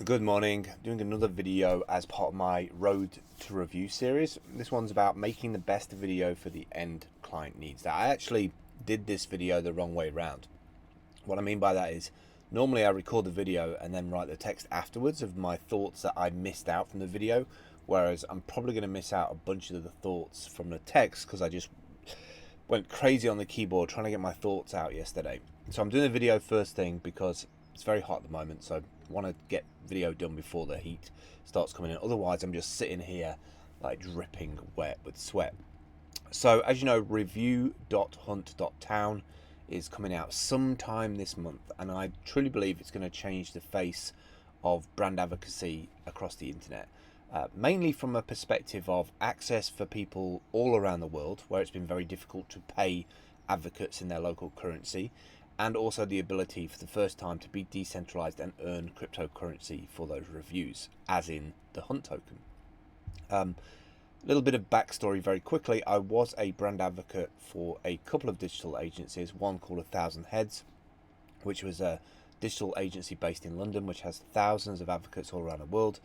Good morning. Doing another video as part of my Road to Review series. This one's about making the best video for the end client needs. Now, I actually did this video the wrong way around. What I mean by that is normally I record the video and then write the text afterwards of my thoughts that I missed out from the video, whereas I'm probably going to miss out a bunch of the thoughts from the text because I just went crazy on the keyboard trying to get my thoughts out yesterday. So I'm doing the video first thing because it's very hot at the moment, so I want to get video done before the heat starts coming in. Otherwise, I'm just sitting here like dripping wet with sweat. So as you know, review.hunt.town is coming out sometime this month, and I truly believe it's going to change the face of brand advocacy across the internet. Mainly from a perspective of access for people all around the world, where it's been very difficult to pay advocates in their local currency, and also the ability for the first time to be decentralized and earn cryptocurrency for those reviews, as in the Hunt token. A little bit of backstory very quickly. I was a brand advocate for a couple of digital agencies, one called 1,000 Heads, which was a digital agency based in London, which has thousands of advocates all around the world.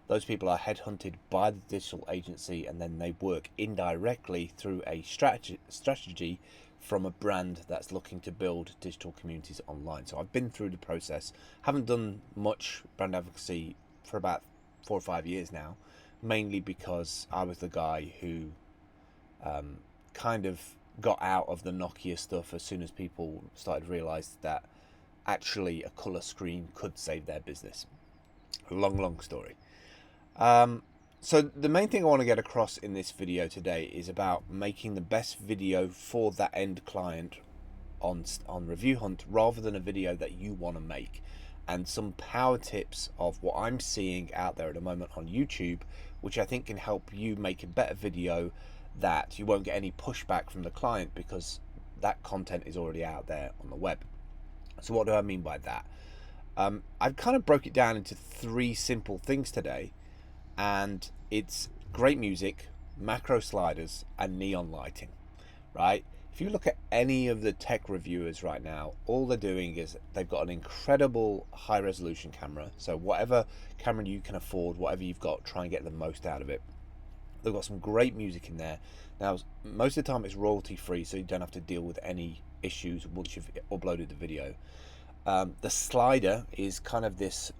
Those people are headhunted by the digital agency, and then they work indirectly through a strategy from a brand that's looking to build digital communities online. So I've been through the process. Haven't done much brand advocacy for about 4 or 5 years now, mainly because I was the guy who kind of got out of the Nokia stuff as soon as people started to realize that actually a color screen could save their business. Long story. So the main thing I want to get across in this video today is about making the best video for that end client on Review Hunt, rather than a video that you want to make, and some power tips of what I'm seeing out there at the moment on YouTube, which I think can help you make a better video that you won't get any pushback from the client because that content is already out there on the web. So what do I mean by that? I've kind of broke it down into three simple things today, and it's great music, macro sliders, and neon lighting, right? If you look at any of the tech reviewers right now, all they're doing is they've got an incredible high resolution camera. So whatever camera you can afford, whatever you've got, try and get the most out of it. They've got some great music in there. Now, most of the time it's royalty free, so you don't have to deal with any issues once you've uploaded the video. The slider is kind of this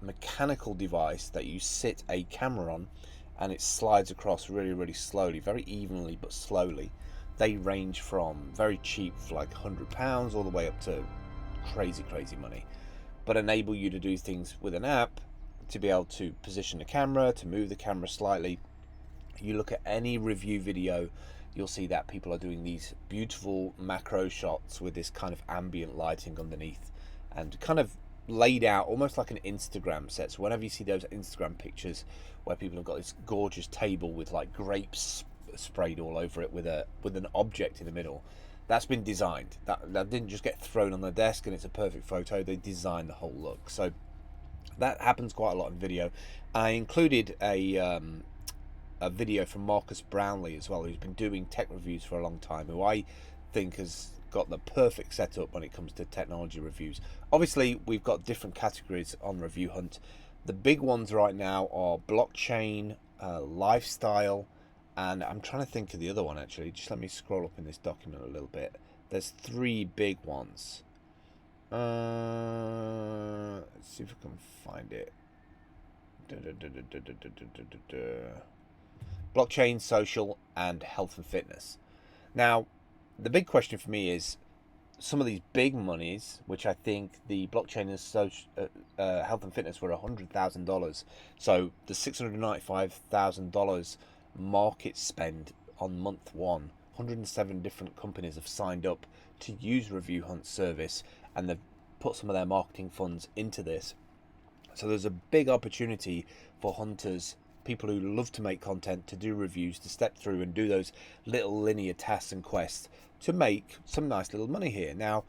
mechanical device that you sit a camera on, and it slides across really slowly, very evenly but slowly. They range from very cheap for like £100 all the way up to crazy money, but enable you to do things with an app, to be able to position the camera, to move the camera slightly. You look at any review video, you'll see that people are doing these beautiful macro shots with this kind of ambient lighting underneath, and kind of laid out almost like an Instagram set. So whenever you see those Instagram pictures where people have got this gorgeous table with like grapes sprayed all over it with an object in the middle, that's been designed. That didn't just get thrown on the desk and it's a perfect photo. They designed the whole look. So that happens quite a lot in video. I included a video from Marcus Brownlee as well, who's been doing tech reviews for a long time, who I think has got the perfect setup when it comes to technology reviews. Obviously, we've got different categories on Review Hunt. The big ones right now are blockchain, lifestyle, and I'm trying to think of the other one actually. Just let me scroll up in this document a little bit. There's three big ones. Let's see if I can find it. Blockchain, social, and health and fitness. Now, the big question for me is some of these big monies, which I think the blockchain and social, health and fitness were $100,000. So the $695,000 market spend on month one, 107 different companies have signed up to use Review Hunt service, and they've put some of their marketing funds into this. So there's a big opportunity for hunters, people who love to make content, to do reviews, to step through and do those little linear tasks and quests to make some nice little money here. Now,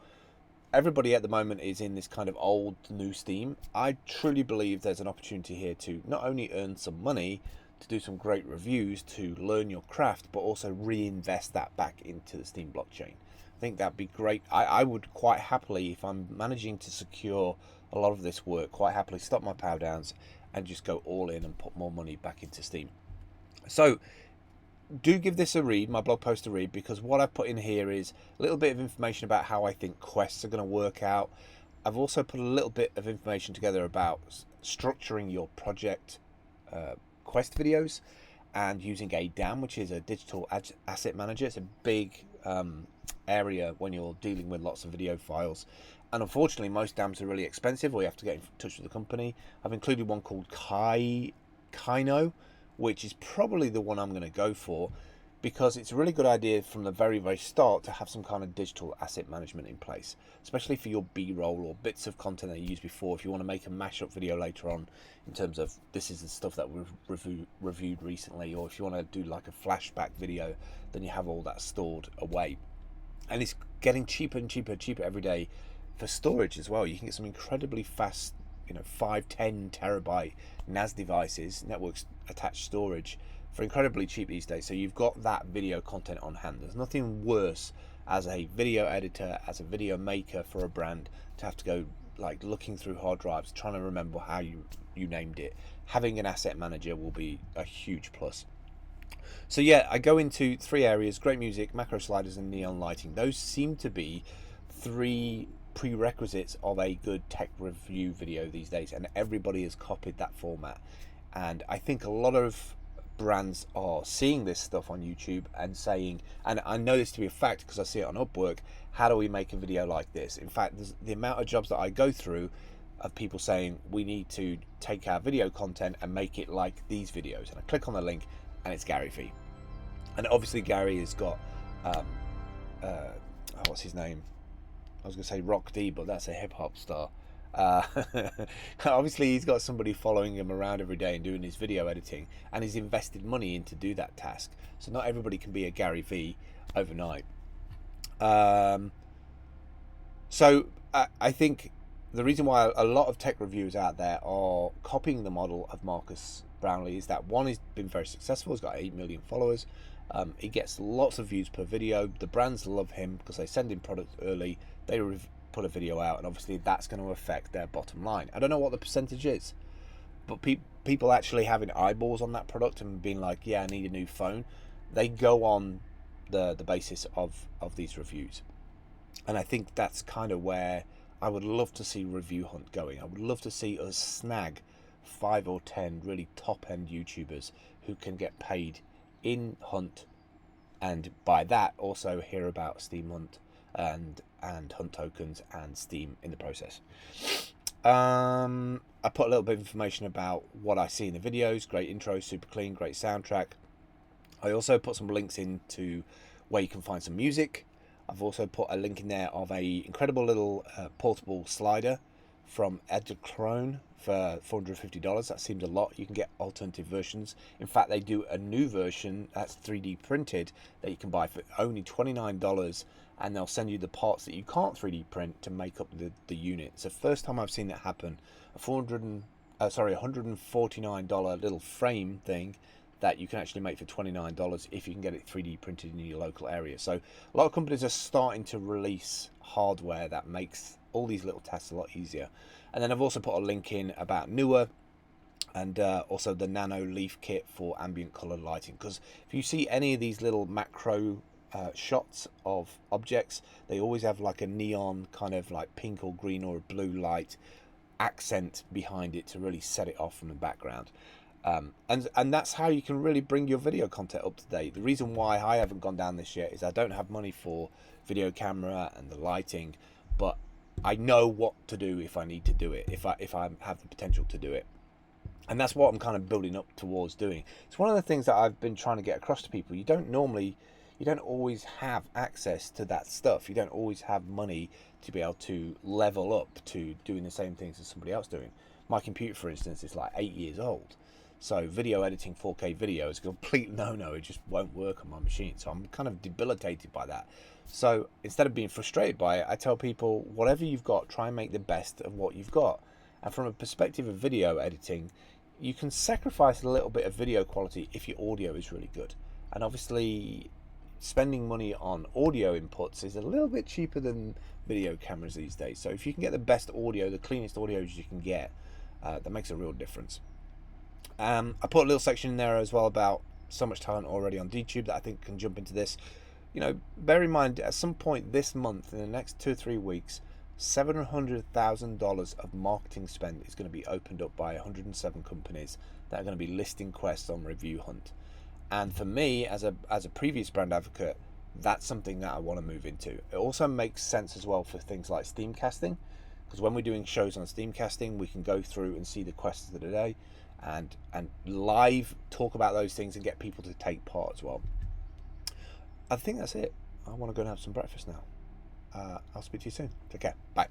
everybody at the moment is in this kind of old new steam. I truly believe there's an opportunity here to not only earn some money, to do some great reviews, to learn your craft, but also reinvest that back into the Steam blockchain. I think that'd be great. I would quite happily, if I'm managing to secure a lot of this work, quite happily stop my power downs and just go all in and put more money back into Steam. So do give this a read, my blog post a read, because what I've put in here is a little bit of information about how I think quests are going to work out. I've also put a little bit of information together about structuring your project quest videos and using a DAM, which is a digital asset manager. It's a big area when you're dealing with lots of video files, and unfortunately most DAMs are really expensive, or you have to get in touch with the company. I've included one called Kino, which is probably the one I'm going to go for, because it's a really good idea from the very start to have some kind of digital asset management in place, especially for your B-roll or bits of content that you used before. If you want to make a mashup video later on in terms of this is the stuff that we've reviewed recently, or if you want to do like a flashback video, then you have all that stored away. And it's getting cheaper and cheaper every day for storage as well. You can get some incredibly fast, 5-10 terabyte NAS devices, networks attached storage, for incredibly cheap these days. So you've got that video content on hand. There's nothing worse as a video editor, as a video maker for a brand, to have to go like looking through hard drives trying to remember how you named it. Having an asset manager will be a huge plus. So yeah, I go into 3 areas: great music, macro sliders, and neon lighting. Those seem to be 3 prerequisites of a good tech review video these days, and everybody has copied that format. And I think a lot of brands are seeing this stuff on YouTube and saying, and I know this to be a fact because I see it on Upwork, how do we make a video like this? In fact, the amount of jobs that I go through of people saying we need to take our video content and make it like these videos, and I click on the link and it's Gary Vee. And obviously Gary has got what's his name? I was going to say Rock D, but that's a hip-hop star. Obviously he's got somebody following him around every day and doing his video editing, and he's invested money in to do that task. So not everybody can be a Gary Vee overnight. So I think the reason why a lot of tech reviewers out there are copying the model of Marcus Brownlee is that, one, he's been very successful. He's got 8 million followers. He gets lots of views per video. The brands love him because they send him products early. They put a video out, and obviously that's going to affect their bottom line. I don't know what the percentage is, but people actually having eyeballs on that product and being like, yeah, I need a new phone, they go on the basis of these reviews. And I think that's kind of where I would love to see Review Hunt going. I would love to see us snag 5 or 10 really top-end YouTubers who can get paid in Hunt, and by that also hear about Steam Hunt and Hunt tokens and Steam in the process. I put a little bit of information about what I see in the videos. Great intro, super clean, great soundtrack. I also put some links into where you can find some music. I've also put a link in there of a incredible little portable slider from Edelkrone for $450. That seems a lot. You can get alternative versions. In fact, they do a new version that's 3D printed that you can buy for only $29, and they'll send you the parts that you can't 3D print to make up the unit. It's the first time I've seen that happen. A $149 little frame thing that you can actually make for $29 if you can get it 3D printed in your local area. So a lot of companies are starting to release hardware that makes all these little tasks a lot easier. And then I've also put a link in about Neewer, and also the Nano Leaf Kit for ambient color lighting, because if you see any of these little macro shots of objects, they always have like a neon kind of like pink or green or a blue light accent behind it to really set it off from the background. And that's how you can really bring your video content up to date. The reason why I haven't gone down this yet is I don't have money for video camera and the lighting, but I know what to do if I need to do it, if I have the potential to do it. And that's what I'm kind of building up towards doing. It's one of the things that I've been trying to get across to people. You don't always have access to that stuff. You don't always have money to be able to level up to doing the same things as somebody else doing. My computer, for instance, is like 8 years old. So video editing 4K video is a complete no-no. It just won't work on my machine. So I'm kind of debilitated by that. So instead of being frustrated by it, I tell people, whatever you've got, try and make the best of what you've got. And from a perspective of video editing, you can sacrifice a little bit of video quality if your audio is really good. And obviously, spending money on audio inputs is a little bit cheaper than video cameras these days. So if you can get the best audio, the cleanest audios you can get, that makes a real difference. I put a little section in there as well about so much talent already on DTube that I think can jump into this. You know, bear in mind, at some point this month, in the next 2 or 3 weeks, $700,000 of marketing spend is going to be opened up by 107 companies that are going to be listing Quest on Review Hunt. And for me, as a previous brand advocate, that's something that I want to move into. It also makes sense as well for things like Steamcasting, because when we're doing shows on Steamcasting, we can go through and see the quests of the day and live talk about those things and get people to take part as well. I think that's it. I want to go and have some breakfast now. I'll speak to you soon. Take care. Bye.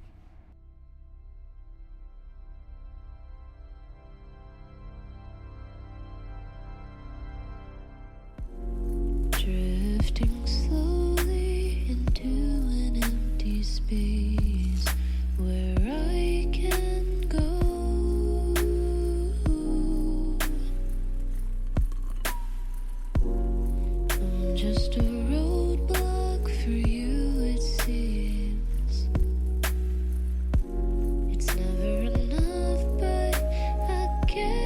Drifting slowly into an empty space where I can go. I'm just a roadblock for you, it seems. It's never enough, but I guess